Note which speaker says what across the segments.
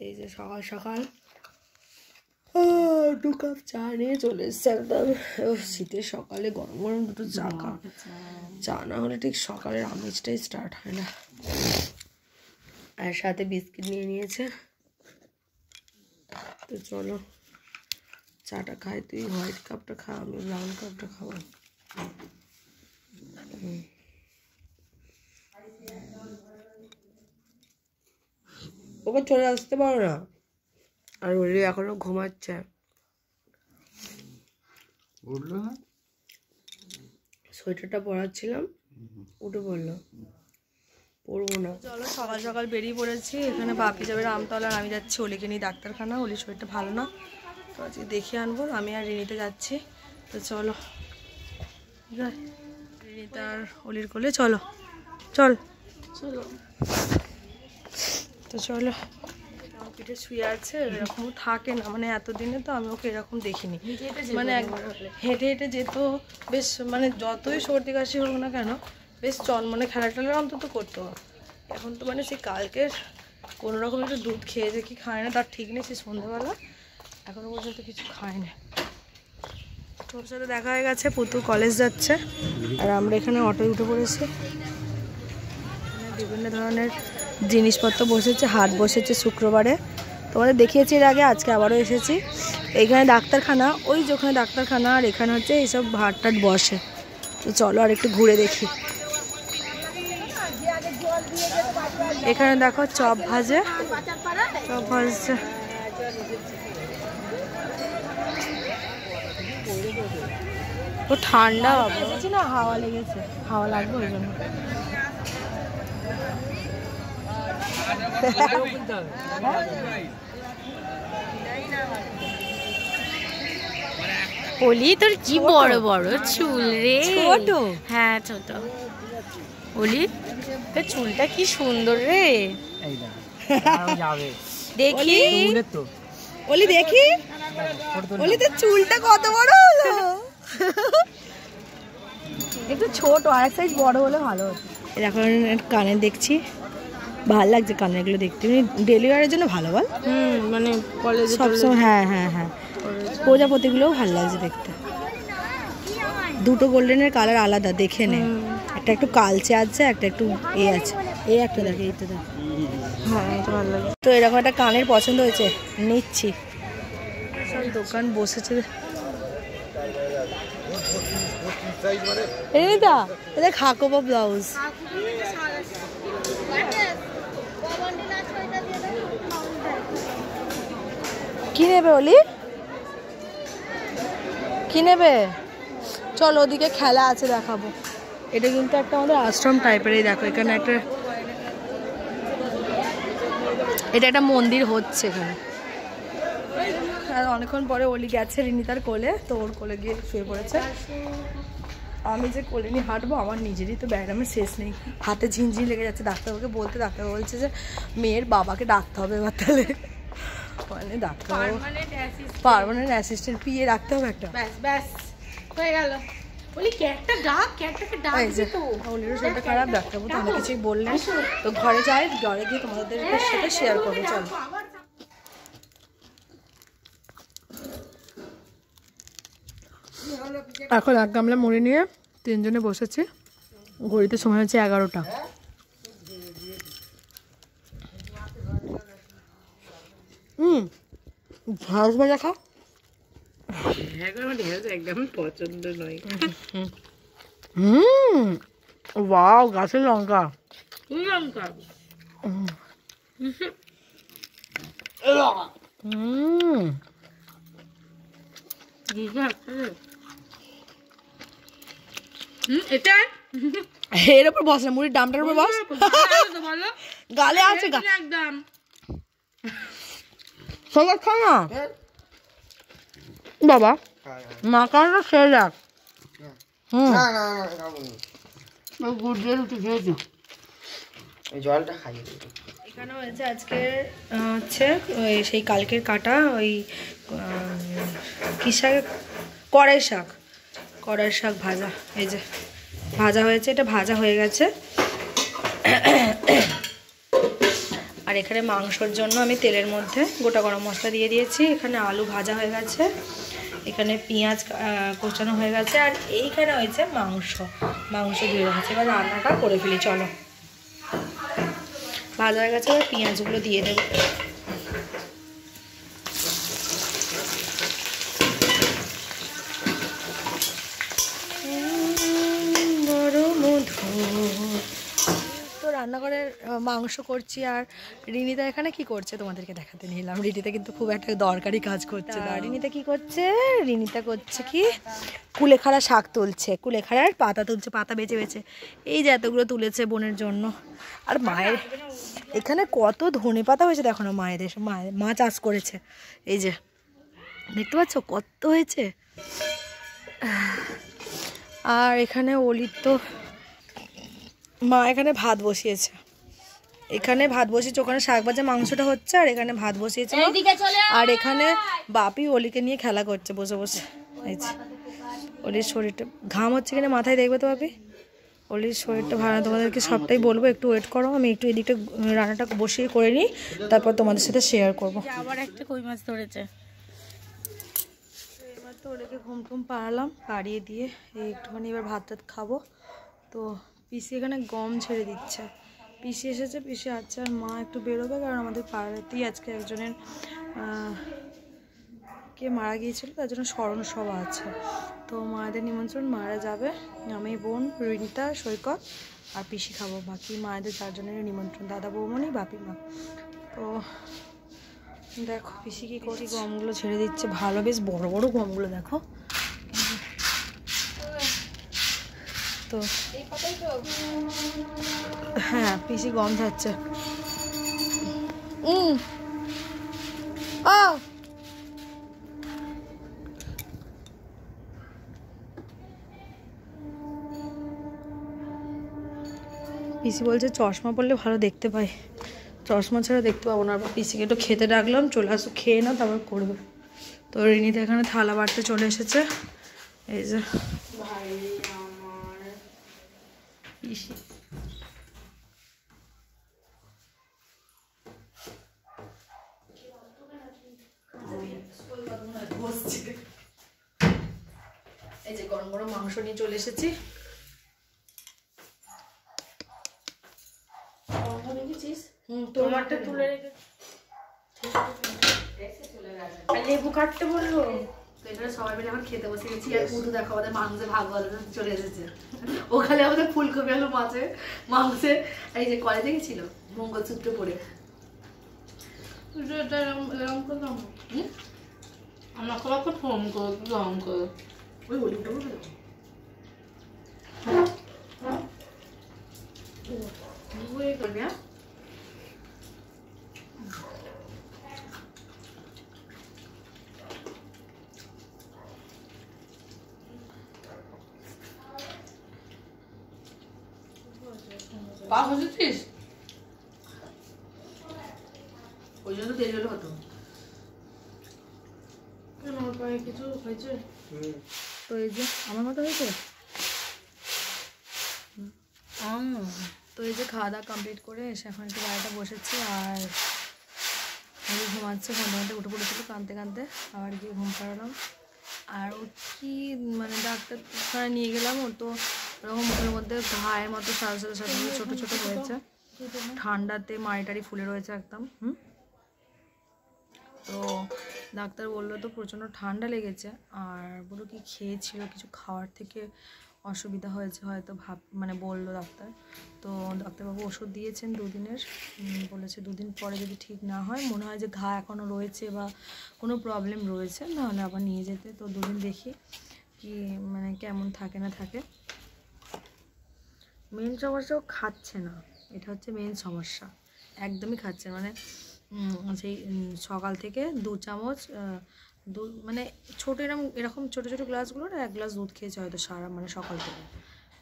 Speaker 1: এই যে সকাল সকাল 2 কাপ চা নিয়ে চলে এসছে একদম। শীতের সকালে গরম গরম দুটো চা খাও, চা না হলে ঠিক সকালের আমেজটাই স্টার্ট হয় না। আর সাথে বিস্কিট নিয়ে নিয়েছে। তো চলো চাটা খাই, তুই হোয়াইট কাপটা খা, আমি ব্রাউন কাপটা খাবো। ওকে চলে আসতে পারো না, আর ওলি এখনো ঘুমাচ্ছে, উঠলো না। সোয়েটারটা পরাচ্ছিলাম, উঠে পড়লো, পরবো না। চলো সকাল সকাল বেরিয়ে পড়েছি। এখানে বাপি যাবে রামতলা, আর আমি যাচ্ছি অলিকে নিয়ে ডাক্তারখানা। অলির শরীরটা ভালো না, তো আজকে দেখিয়ে আনবো। আমি আর রিনিতে যাচ্ছি। তো চলো রিনিতা আর অলির কোলে চলো, চল চলো। তো চলো, পিঠে শুয়ে আছে, এরকম থাকে না, মানে এতদিনে তো আমি ওকে এরকম দেখিনি। মানে হেঁটে হেঁটে যেত বেশ, মানে যতই সর্দি কাশি হোক না কেন বেশ মানে খেলা টেলা অন্তত করতো। এখন তো মানে সে কালকের কোনো রকম একটু দুধ খেয়েছে কি খায় না তার ঠিক নেই। সে সন্ধ্যেবেলা এখনো পর্যন্ত কিছু খায় না। তোর সাথে দেখা হয়ে গেছে, পুতু কলেজ যাচ্ছে আর আমরা এখানে অটোয় উঠে পড়েছি। বিভিন্ন ধরনের জিনিসপত্র বসেছে, হাট বসেছে শুক্রবারে, তোমাদের দেখিয়েছি এর আগে, আজকে আবারও এসেছি। এইখানে ডাক্তারখানা, ওই যে ওখানে ডাক্তারখানা, আর এখানে হচ্ছে এইসব হাট টাট বসে। তো চলো আর একটু ঘুরে দেখি। এখানে দেখো চপ ভাজে, চপ ভাজছে। ও ঠান্ডা এসেছি না, হাওয়া লেগেছে, হাওয়া লাগবে ওই জন্য।
Speaker 2: অলি তোর কি বড় বড় চুল রে।
Speaker 1: ছোট?
Speaker 2: হ্যাঁ ছোট। অলি তোর চুলটা কি সুন্দর রে। দেখি
Speaker 1: অলি, দেখি অলি তোর চুলটা কত বড় হলো। একটু ছোট, আর এক সাইজ বড় হলে ভালো হতো। এখন কানে দেখছি, ভালো লাগছে কানের গুলো দেখতে, ডেলি ওয়ারের জন্য ভালো বল।
Speaker 2: মানে কলেজে
Speaker 1: সবসময়। হ্যাঁ হ্যাঁ হ্যাঁ, প্রজাপতিগুলোও ভালো লাগছে দেখতে। দুটো গোল্ডেনের কালার আলাদা, দেখে নে। একটা একটু কালচে আছে, একটা একটু এ আছে। এই একটা দেখ, এই তো দেখ।
Speaker 2: হ্যাঁ এটা ভালো লাগে।
Speaker 1: তো এরকম একটা কানের পছন্দ হয়েছে, নিচ্ছি। সব দোকান বসেছে। এই দা এটা খাকোবা ব্লাউজ। কি নেবে অলি, কি নেবে? চল ওদিকে খেলা আছে, দেখাবো। এটা কিন্তু একটা আমাদের আশ্রম টাইপের। এই দেখো এখানে একটা, এটা একটা মন্দির হচ্ছে এখানে। আর অনেকক্ষণ পরে অলি গেছে রিনিতার কোলে, তো ওর কোলে গিয়ে শুয়ে পড়েছে। আমি যে কোলে নিয়ে হাঁটবো, আমার নিজেরই তো ব্যায়ামের শেষ নেই, হাতে ঝিনঝিন লেগে যাচ্ছে। ডাক্তারবাবুকে বলতে, ডাক্তার বলছে যে মেয়ের বাবাকে ডাকতে হবে এবার, তাহলে মানে ডাক্তার পার্মানেন্ট অ্যাসিস্ট্যান্ট পিএ রাখতে হবে একটা।
Speaker 2: ব্যাস হয়ে গেল। বলি ক্যাটটা ডাক, ক্যাটটাকে ডাক।
Speaker 1: এই যে অলিরও শরীরটা খারাপ, ডাক্তারবাবু তো অনেক কিছুই বললেন। তো ঘরে যাই, ঘরে গিয়ে তোমাদের সাথে শেয়ার করবো। চলো। এখন এক গামলা মুড়ি নিয়ে তিনজনে বসেছি। ঘড়িতে সময় হচ্ছে 11টা। ঢেঁড়স ভাজা খাও।
Speaker 2: একদম পছন্দ নয়।
Speaker 1: ওয়াও, গাছের লঙ্কা।
Speaker 2: লঙ্কা এটা
Speaker 1: এর উপর বস না, মুড়ির দামটার উপর বস। গালে আছে
Speaker 2: একদম
Speaker 1: সবাই খা না বাবা, মাখানটা খেয়ে যাক।
Speaker 3: জলটা খাই।
Speaker 1: এখানে হয়েছে আজকে হচ্ছে ওই সেই কালকের কাটা ওই কি শাক, কড়াই শাক, কড়াই শাক ভাজা। এই যে ভাজা হয়েছে, এটা ভাজা হয়ে গেছে। আর আর এখানে মাংসর জন্য আমি তেলের মধ্যে গোটা গরম মশলা দিয়ে দিয়েছি। এখানে আলু ভাজা হয়ে গেছে, এখানে পেঁয়াজ কোচানো হয়ে গেছে, আর এইখানে হয়েছে মাংস ধুয়ে গেছে। এবার রান্নাটা করে ফেলি, চলো। ভাজা হয়ে গেছে, এবার পেঁয়াজগুলো দিয়ে দেবো। তো রান্নাঘরের মাংস করছি, আর রিনিতা এখানে কি করছে তোমাদেরকে দেখাতে নিলাম। রিনিতা কিন্তু খুব একটা দরকারি কাজ করছে। রিনিতা কি করছে? রিনিতা করছে কি, কুলেখাড়া শাক তুলছে, কুলেখাড়ার পাতা তুলছে, পাতা বেছে বেছে। এই যে এতগুলো তুলেছে বোনের জন্য। আর মায়ের এখানে কত ধনে পাতা হয়েছে দেখো না, মা চাষ করেছে। এই যে দেখতে পাচ্ছ কত হয়েছে। আর এখানে অলির তো মা এখানে ভাত বসিয়েছে, ওখানে শাক ভাজা মাংসটা হচ্ছে, আর এখানে ভাত বসিয়েছে। আর এখানে বাপি অলিকে নিয়ে খেলা করছে বসে বসে। এই যে অলির শরীরটা ঘাম হচ্ছে কিনা মাথায় দেখবে তো বাপি। অলির শরীরটা ভালো, তোমাদেরকে সবটাই বলবো, একটু ওয়েট করো। আমি একটু এদিকটা রান্নাটা বসিয়ে করে নিই, তারপর তোমাদের সাথে শেয়ার করবো।
Speaker 2: আবার একটা কই মাছ ধরেছে।
Speaker 1: এবার তো ওদেরকে ঘুম পাড়িয়ে দিয়ে একটুখানি এবার ভাত টাত খাবো। তো পিসি এখানে গম ছেড়ে দিচ্ছে, পিসি এসেছে, পিসি আছে, আর মা একটু বেরোবে, কারণ আমাদের পাড়াতেই আজকে একজনের কে মারা গিয়েছিল, তার জন্য স্মরণ সভা আছে। তো মায়েদের নিমন্ত্রণ, মারা যাবে, আমি, বোন, রিনিতা, সৈকত আর পিসি খাবো। বাকি মায়েদের 4 জনের নিমন্ত্রণ, দাদা, বৌমনি, বাপি মা। তো দেখো পিসি কি করছি, গমগুলো ছেড়ে দিচ্ছে, ভালো বেশ বড় বড় গমগুলো দেখো। তো হ্যাঁ, পিসি গম খাচ্ছে। পিসি বলছে চশমা পরলে ভালো দেখতে পাই, চশমা ছাড়া দেখতে পাবো না। পিসিকে একটু খেতে ডাকলাম, চলে আসো, খেয়ে না তারপর করবে। তো রিনিতা এখানে থালা বাড়তে চলে এসেছে। এই যে পিসি এই যে গরম গরম মাংস নিয়ে চলে এসেছি।
Speaker 2: তোমারটা তুলে রেখে লেবু কাটতে বললো।
Speaker 1: তো এখানে সবাই মিলে আমার খেতে বসে গেছি, আর পুরো দেখো আমাদের মাংসে ভাগ চলে এসেছে। ওখানে আমাদের ফুলকপি আলু মাংসে এই যে কলেজে গেছিল মঙ্গলসূত্র পরে।
Speaker 2: আমাকে ফোন করো, রং করো।
Speaker 1: ওই হলুদটা বলবে করবি। হ্যাঁ পা বুঝেছিস, ওই জন্য দেরি হলে হতো। কিছু হয়েছে তো এই যে আমার মতো হয়েছে। তো এই যে খাওয়া দাওয়া কমপ্লিট করে এসে এখন একটু বাড়িটা বসেছি, আর ঘুমাচ্ছে, ঘন্টা উঠে পড়েছিল কাঁদতে কাঁদতে, আবার গিয়ে ঘুম পাড়ালাম। আর ও কি মানে ডাক্তারখানে নিয়ে গেলাম, ওর তো এরকম মুখের মধ্যে ঘায়ের মতো সাথে সাথে সাথে ছোটো ছোটো হয়েছে, ঠান্ডাতে মাড়ি ফুলে রয়েছে একদম। তো ডাক্তার বললো তো প্রচণ্ড ঠান্ডা লেগেছে, আর বললো কি খেয়েছিল, কিছু খাওয়ার থেকে অসুবিধা হয়েছে হয়তো মানে বললো ডাক্তার। তো ডাক্তারবাবু ওষুধ দিয়েছেন 2 দিনের, বলেছে 2 দিন পরে যদি ঠিক না হয়, মনে হয় যে ঘা এখনও রয়েছে বা কোনো প্রবলেম রয়েছে, নাহলে আবার নিয়ে যেতে। তো 2 দিন দেখি কি মানে কেমন থাকে না থাকে। মেন সমস্যাও খাচ্ছে না, এটা হচ্ছে মেন সমস্যা, একদমই খাচ্ছে মানে সেই সকাল থেকে 2 চামচ দুধ, মানে ছোটো এরকম ছোটো ছোটো গ্লাসগুলোর 1 গ্লাস দুধ খেয়েছে হয়তো সারা মানে সকাল থেকে,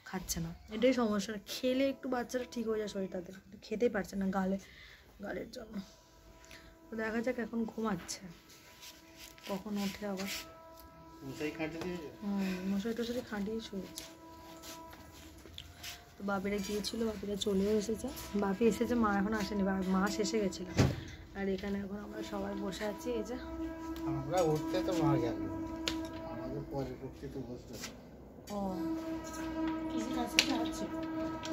Speaker 1: খাচ্ছে না। এটাই সমস্যা, খেলে একটু বাচ্চারা ঠিক হয়ে যায় শরীরটাতে, খেতেই পারছে না গালের জন্য। তো দেখা যাক, এখন ঘুমাচ্ছে, কখন ওঠে আবার। মশারি টশারি খাটিয়ে শুয়েছে। তো বাপিরা গিয়েছিল, বাপিরা চলেও এসেছে। বাপি এসেছে, মা এখন আসেনি, মা শেষে গেছিল। আর এখানে এখন আমরা সবাই বসে আছি। এই যে
Speaker 3: আমরা উঠতে তো মা গেল, আমাদের পরে উঠতে তো বসতে।
Speaker 1: ও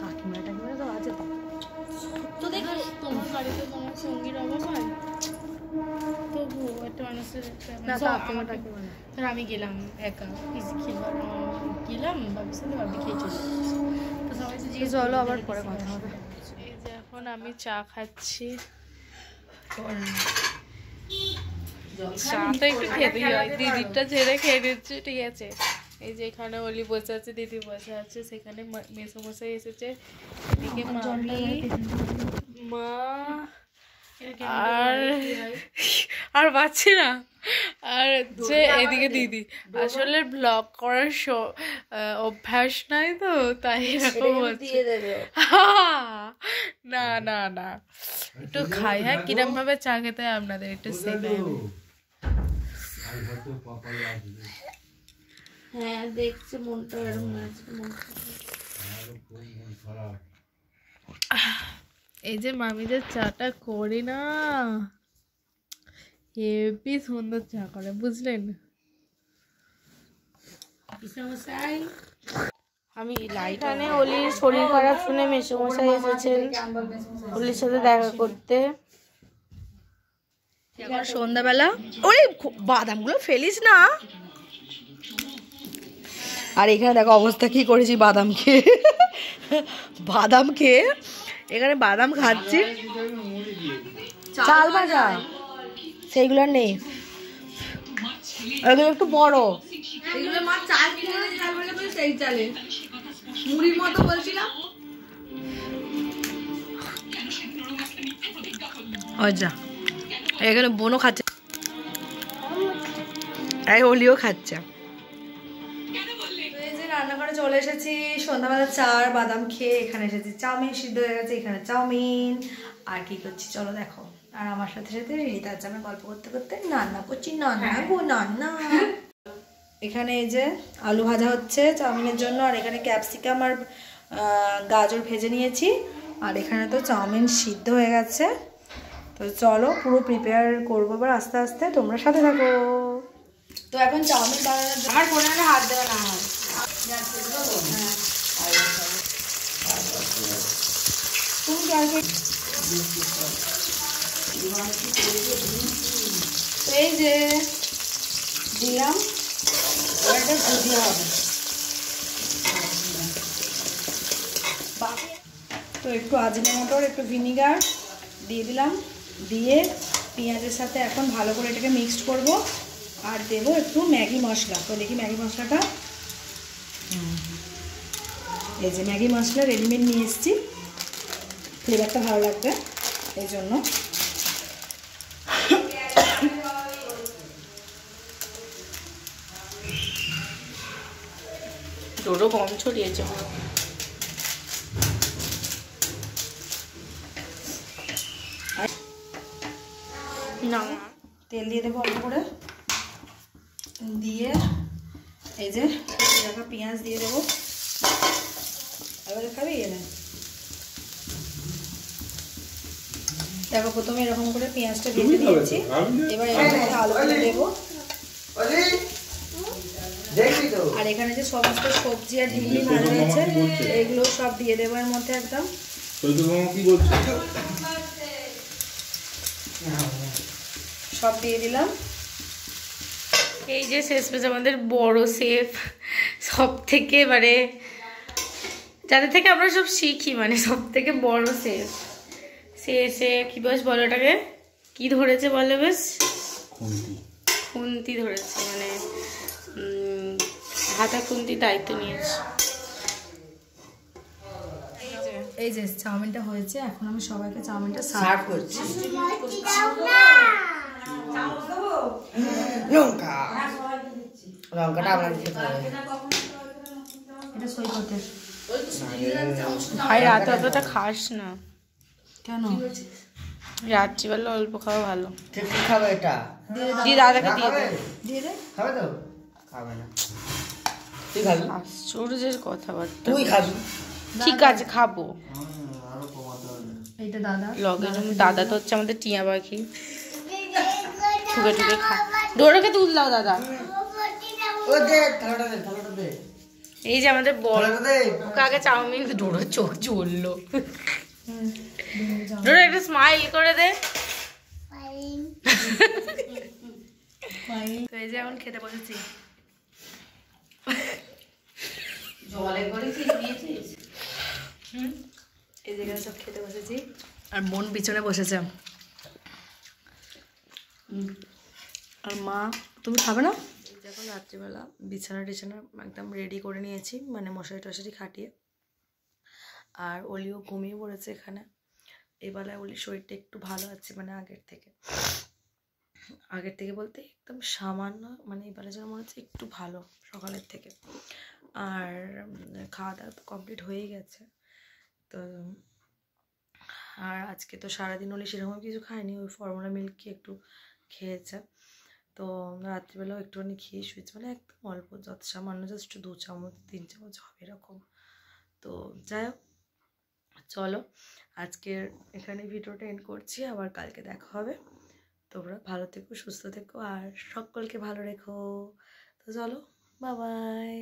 Speaker 1: কাকিমা টাকিমা তো আছে তো।
Speaker 2: তো দেখো তোমার বাড়িতে তোমার সঙ্গীর অভাব হয়, তবু একটা মানুষের
Speaker 1: না কাকিমা টাকিমা না।
Speaker 2: ধর আমি গেলাম একা, কিছু খেলাম, গেলাম বাবির সাথে, বাবি খেয়ে চলে যাচ্ছে। তো সবাই তো জিজ্ঞেস
Speaker 1: চলো আবার পরে কথা হবে।
Speaker 2: এই যে এখন আমি চা খাচ্ছি। চা তো একটু খেতেই হয়, দিদিরটা ছেড়ে খেয়ে নিচ্ছে, ঠিক আছে। এই যে এখানে অলি বসে আছে, দিদি বসে আছে, সেখানে মেসোমশাই এসেছে, এদিকে মামি, মা আর পাচ্ছি না, আর হচ্ছে এদিকে দিদি। আসলে ব্লগ করার অভ্যাস নাই তো, তাই এরকম হচ্ছে। না না না, একটু খাই। হ্যাঁ, কিরম ভাবে চা খেতে হয় আপনাদের একটু শেখাই। হ্যাঁ দেখছি মনটা এরকম আছে। এই যে মামিদের চাটা করি না, হেবি সুন্দর চা করে, বুঝলেন। আমি এখানে অলির শরীর খারাপ শুনে মেসোমশাই এসেছেন অলির সাথে দেখা করতে।
Speaker 1: এখন সন্ধ্যাবেলা, ওই বাদামগুলো ফেলিস না। আর এখানে দেখো অবস্থা কি করেছি বাদাম খেয়ে। বাদাম খেয়ে এখানে বাদাম খাচ্ছি, চাল ভাজা সেইগুলো আর নেই, এগুলো একটু বড়।
Speaker 4: এগুলো মা চাল কিনে চাল ভাজা করে সেই চালে মুড়ির মতো বলছিলাম।
Speaker 1: আচ্ছা এখানে বোনও খাচ্ছে, এই অলিও খাচ্ছে। এই যে রান্নাঘরে চলে এসেছি, সন্ধ্যাবেলা চা আর বাদাম খেয়ে এখানে এসেছি। চাউমিন সিদ্ধ হয়ে গেছে, এখানে চাউমিন। আর কি করছি চলো দেখো। আর আমার সাথে সাথে রিতার জামে গল্প করতে করতে রান্না করছি। রান্না গো রান্না। এখানে এই যে আলু ভাজা হচ্ছে চাউমিনের জন্য, আর এখানে ক্যাপসিকাম আর গাজর ভেজে নিয়েছি। আর এখানে তো চাউমিন সিদ্ধ হয়ে গেছে। তো চলো পুরো প্রিপেয়ার করবো এবার আস্তে আস্তে, তোমরা সাথে থাকো। তো এখন চাউমিন বানানোর জন্য
Speaker 4: আমার ফোনে হাত দেওয়া না হয়।
Speaker 1: তুমি কি আর কি এই যে দিলাম, এটা ভুজিয়ে হবে। তো একটু আজিনামোটোর একটু ভিনিগার দিয়ে দিলাম, দিয়ে পেঁয়াজের সাথে এখন ভালো করে এটাকে মিক্সড করব। আর দেবো একটু ম্যাগি মশলা। তো দেখি ম্যাগি মশলাটা, এই যে ম্যাগি মশলা রেডিমেড নিয়ে এসেছি, ফ্লেভারটা ভালো লাগবে এই জন্য।
Speaker 2: ডোডো কম ছড়িয়েছে। না
Speaker 1: তেল দিয়ে দেবো অল্প করে, দিয়ে এই যে রাখা পেঁয়াজ দিয়ে দেবো। এবারে খাবি এনে দেখো, প্রথমে এরকম করে পেঁয়াজটা ভেজে দিয়েছি। এবার এর মধ্যে আলুগুলো দেবো। আর এখানে যে সমস্ত সবজি আর ডিম ভাজা হয়েছে এগুলো সব দিয়ে দেবো এর মধ্যে একদম। সব দিয়ে দিলাম।
Speaker 2: এই যে শেষ পেজ আমাদের বড় শেফ, সব থেকে মানে যাদের থেকে আমরা সব শিখি, মানে সব থেকে বড় শেফ। সে এসে কি বেশ বলো ওটাকে, কি ধরেছে বলে, বেশ খুন্তি ধরেছে, মানে হাতা খুন্তির দায়িত্ব নিয়েছে।
Speaker 1: এই যে চাউমিনটা হয়েছে, এখন আমি সবাইকে চাউমিনটা সার্ভ করছি।
Speaker 3: লঙ্কাটা আপনাকে খেতে হবে।
Speaker 1: এটা সৈকতের।
Speaker 2: ভাই রাতে অতটা খাস না
Speaker 1: কেন?
Speaker 2: রাত্রিবেলা অল্প খাওয়া ভালো।
Speaker 3: ঠিক খাবে এটা?
Speaker 2: দিয়ে দাদাকে দিয়ে দে।
Speaker 1: দিয়ে দে।
Speaker 3: খাবে তো? খাবে না। তুই খাবি?
Speaker 2: আশ্চর্যের কথাবার্তা।
Speaker 3: তুই খাবি?
Speaker 2: ঠিক আছে খাবো।
Speaker 3: আরো কমাতে হবে।
Speaker 4: এইটা দাদা
Speaker 2: লগের জন্য দাদা তো হচ্ছে আমাদের টিয়া পাখি, ঠুকে ঠুকে খা। ডোরাকে তুল দাও দাদা।
Speaker 3: ও দে থালাটা দে।
Speaker 2: এই যে আমাদের বড়
Speaker 3: থালাটা দে।
Speaker 2: ওকে আগে চাউমিন, ডোরা চোখ জ্বললো। ডোরা একটা স্মাইল করে দে।
Speaker 1: তো এই যে এখন খেতে বসেছি।
Speaker 2: জলে করে কি দিয়েছিস?
Speaker 1: এই জায়গায় সব খেতে বসেছি আর বোন পিছনে বসেছে। আর মা, তুমি খাবে না? যখন রাত্রিবেলা বিছানা টিছানা একদম রেডি করে নিয়েছি, মানে মশারি টশারি খাটিয়ে। আর অলিও ঘুমিয়ে পড়েছে এখানে। এই বেলায় অলির শরীরটা একটু ভালো আছে, মানে আগের থেকে বলতে একদম সামান্য, মানে এই বেলা যেন মনে হচ্ছে একটু ভালো সকালের থেকে। আর খাওয়া দাওয়া তো কমপ্লিট হয়েই গেছে। তো আর আজকে তো সারাদিন অলি সেরকম কিছু খায়নি, ওই ফর্মুলা মিল্ক কি একটু খেয়েছে। তো রাত্রিবেলাও একটুখানি খেয়ে শুয়েছে, মানে একদম অল্প, যত সামান্য, জাস্ট 2 চামচ 3 চামচ হবে এরকম। তো যাই হোক, চলো আজকের এখানে ভিডিওটা এন্ড করছি, আবার কালকে দেখা হবে। তোমরা ভালো থেকো, সুস্থ থেকো, আর সকলকে ভালো রেখো। তো চলো, বাই বাই।